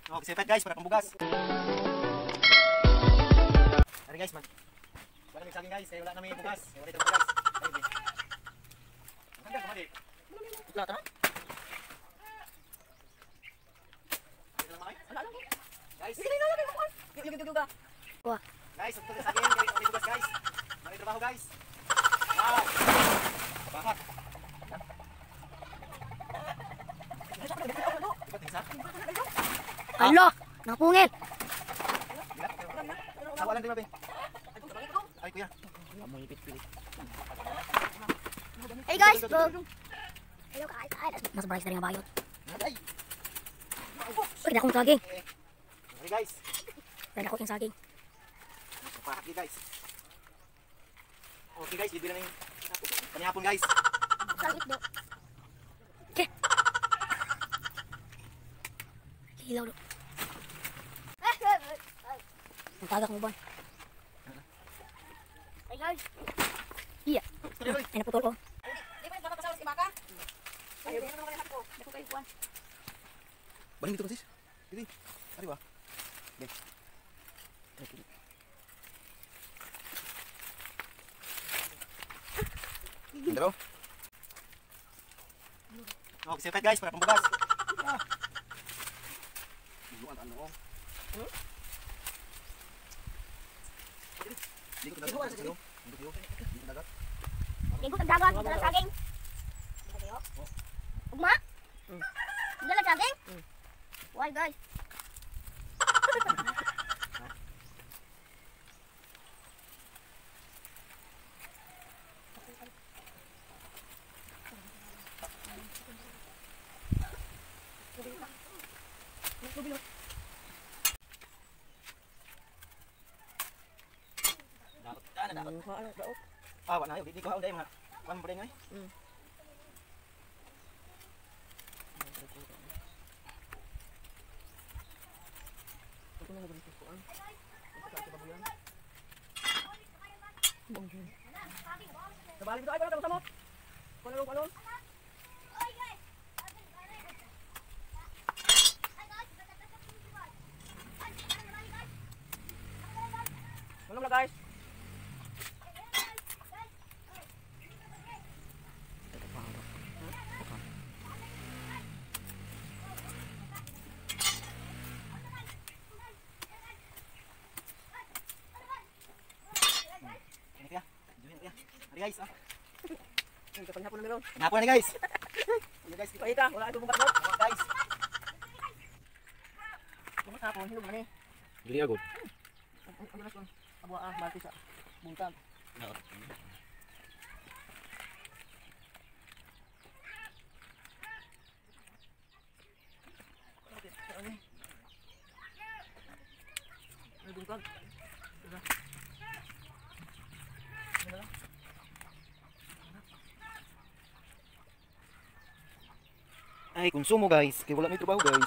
Oh, sipet guys, para pambugas. Dari guys, wala may saging guys, kaya wala namin bugas. Kaya wala ito bugas. Hanggang kumali. Wala ta? Guys, Yuga. Wah. guys, ito sa saging, kaya wala bugas guys. Mali trabaho guys. Wow. Bahat. Alo, napungit. Sawa lang din ba, be? Ay, kuya. Amoy pit-pilit. Hey guys, hello guys. Mas price na rin ang bayot. Ay. Uy, na akong saging. Hey guys. Dahil ako yung saging. Pahaki guys. Okay guys, bibilan ng panihapon guys. Okay. Hilaw do. Ang tagak mo ba? Hey guys. Iya. Ay naputol ko. Baling dito sis. Dili. Ari ba? Dek. Ganda ba? Oh, sipet guys, para pambugas. Bukan ano. Dito dagat. Dito dagat. Lingkod ang dagat, dalang saging. Ugma? Dalang saging? Why guys? Ah, wala na yun. Di ko haunday mga. One mo rin ngay. Nabalik dito ay para kamusta mo. Kulong. Kulong na guys. Hari guys, Panghapon na meron. Hapon na guys. Guys, Ay ka, wala ito bukas mo. guys. Bukas hapon, hilog man eh. Dili agad. Ang oras ko, abwa mati sa buntag. Ay buntag. Ay, konsumo guys. Kaya wala may trabaho guys.